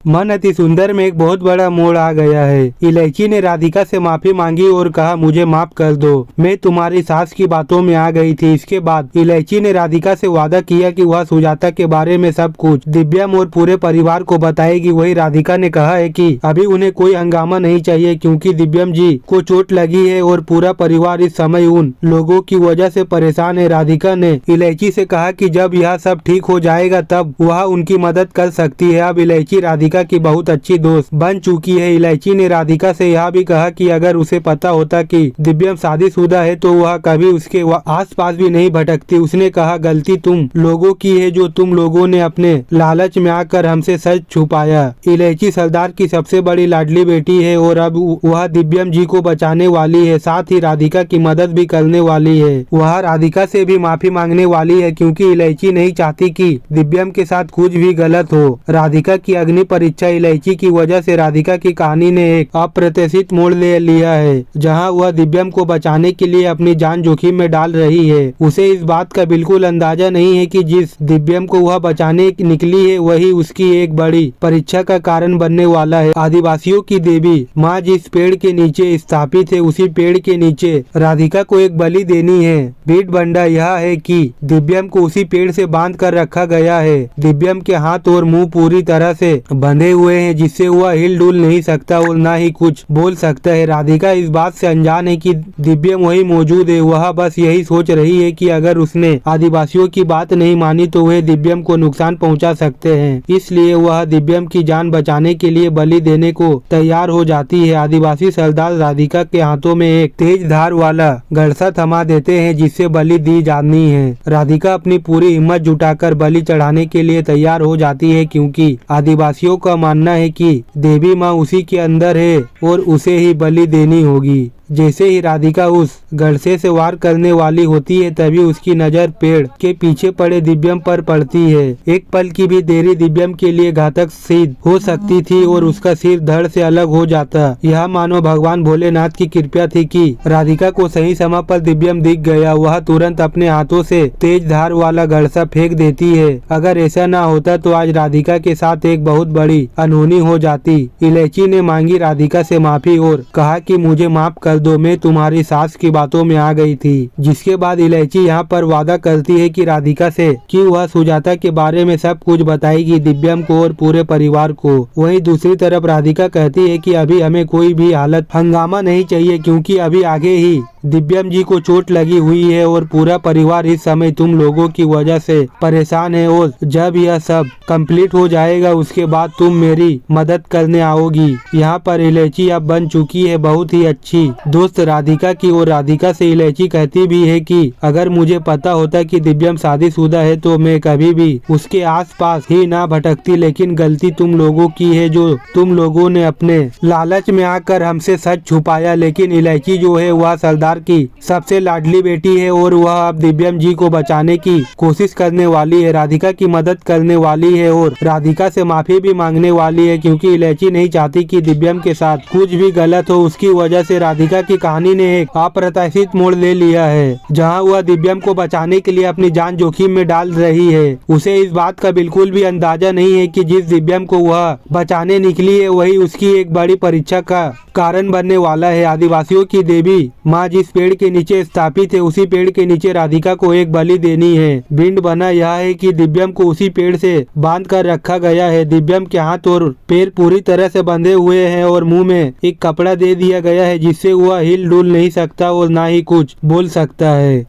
मन अति सुंदर में एक बहुत बड़ा मोड़ आ गया है। इलायची ने राधिका से माफी मांगी और कहा, मुझे माफ कर दो, मैं तुम्हारी सास की बातों में आ गई थी। इसके बाद इलायची ने राधिका से वादा किया कि वह सुजाता के बारे में सब कुछ दिव्यम और पूरे परिवार को बताएगी। वही राधिका ने कहा है कि अभी उन्हें कोई हंगामा नहीं चाहिए क्योंकि दिव्यम जी को चोट लगी है और पूरा परिवार इस समय उन लोगों की वजह से परेशान है। राधिका ने इलायची से कहा कि जब यह सब ठीक हो जाएगा तब वह उनकी मदद कर सकती है। अब इलायची राधिका की बहुत अच्छी दोस्त बन चुकी है। इलायची ने राधिका से यह भी कहा कि अगर उसे पता होता कि दिव्यम शादीशुदा है तो वह कभी उसके आसपास भी नहीं भटकती। उसने कहा, गलती तुम लोगों की है जो तुम लोगों ने अपने लालच में आकर हमसे सच छुपाया। इलायची सरदार की सबसे बड़ी लाडली बेटी है और अब वह दिव्यम जी को बचाने वाली है, साथ ही राधिका की मदद भी करने वाली है। वह राधिका से भी माफी मांगने वाली है क्योंकि इलायची नहीं चाहती कि दिव्यम के साथ कुछ भी गलत हो। राधिका की अग्नि परीक्षा इलायची की वजह से राधिका की कहानी ने एक अप्रत्याशित मोड़ ले लिया है, जहां वह दिव्यम को बचाने के लिए अपनी जान जोखिम में डाल रही है। उसे इस बात का बिल्कुल अंदाजा नहीं है कि जिस दिव्यम को वह बचाने निकली है वही उसकी एक बड़ी परीक्षा का कारण बनने वाला है। आदिवासियों की देवी माँ जिस पेड़ के नीचे स्थापित है उसी पेड़ के नीचे राधिका को एक बलि देनी है। भीड़ बंडा यह है कि दिव्यम को उसी पेड़ से बांध कर रखा गया है। दिव्यम के हाथ और मुंह पूरी तरह से बंधे हुए हैं जिससे वह हिल डुल नहीं सकता और न ही कुछ बोल सकता है। राधिका इस बात से अनजान है कि दिव्यम वही मौजूद है। वह बस यही सोच रही है कि अगर उसने आदिवासियों की बात नहीं मानी तो वह दिव्यम को नुकसान पहुंचा सकते हैं, इसलिए वह दिव्यम की जान बचाने के लिए बलि देने को तैयार हो जाती है। आदिवासी सरदार राधिका के हाथों में एक तेज धार वाला गड़सा थमा देते हैं जिससे बलि दी जानी है। राधिका अपनी पूरी हिम्मत जुटाकर बलि चढ़ाने के लिए तैयार हो जाती है क्योंकि आदिवासियों का मानना है कि देवी माँ उसी के अंदर है और उसे ही बलि देनी होगी। जैसे ही राधिका उस गड़से से वार करने वाली होती है तभी उसकी नजर पेड़ के पीछे पड़े दिव्यम पर पड़ती है। एक पल की भी देरी दिव्यम के लिए घातक सिद्ध हो सकती थी और उसका सिर धड़ से अलग हो जाता। यह मानो भगवान भोलेनाथ की कृपा थी कि राधिका को सही समय पर दिव्यम दिख गया। वह तुरंत अपने हाथों से तेज धार वाला गड़सा फेंक देती है। अगर ऐसा न होता तो आज राधिका के साथ एक बहुत बड़ी अनहोनी हो जाती। इलायची ने मांगी राधिका से माफी और कहा कि मुझे माफ कर दो, मैं तुम्हारी सास की बातों में आ गई थी। जिसके बाद इलायची यहाँ पर वादा करती है कि राधिका से कि वह सुजाता के बारे में सब कुछ बताएगी दिव्यम को और पूरे परिवार को। वहीं दूसरी तरफ राधिका कहती है कि अभी हमें कोई भी हालत हंगामा नहीं चाहिए क्योंकि अभी आगे ही दिव्यम जी को चोट लगी हुई है और पूरा परिवार इस समय तुम लोगों की वजह से परेशान है और जब यह सब कंप्लीट हो जाएगा उसके बाद तुम मेरी मदद करने आओगी। यहाँ पर इलायची अब बन चुकी है बहुत ही अच्छी दोस्त राधिका की और राधिका से इलायची कहती भी है कि अगर मुझे पता होता कि दिव्यम शादीशुदा है तो मैं कभी भी उसके आसपास ही ना भटकती, लेकिन गलती तुम लोगों की है जो तुम लोगों ने अपने लालच में आकर हमसे सच छुपाया। लेकिन इलायची जो है वह सरदार की सबसे लाडली बेटी है और वह अब दिव्यम जी को बचाने की कोशिश करने वाली है, राधिका की मदद करने वाली है और राधिका से माफी भी मांगने वाली है क्योंकि इलायची नहीं चाहती कि दिव्यम के साथ कुछ भी गलत हो। उसकी वजह से राधिका की कहानी ने एक अप्रत्याशित मोड़ ले लिया है, जहां वह दिव्यम को बचाने के लिए अपनी जान जोखिम में डाल रही है। उसे इस बात का बिल्कुल भी अंदाजा नहीं है कि जिस दिव्यम को वह बचाने निकली है वही उसकी एक बड़ी परीक्षा का कारण बनने वाला है। आदिवासियों की देवी माँ जिस पेड़ के नीचे स्थापित है उसी पेड़ के नीचे राधिका को एक बलि देनी है। भिंड बना यह है कि दिव्यम को उसी पेड़ से बांध कर रखा गया है। दिव्यम के हाथ और पैर पूरी तरह से बंधे हुए हैं और मुंह में एक कपड़ा दे दिया गया है जिससे वह हिल डुल नहीं सकता और ना ही कुछ बोल सकता है।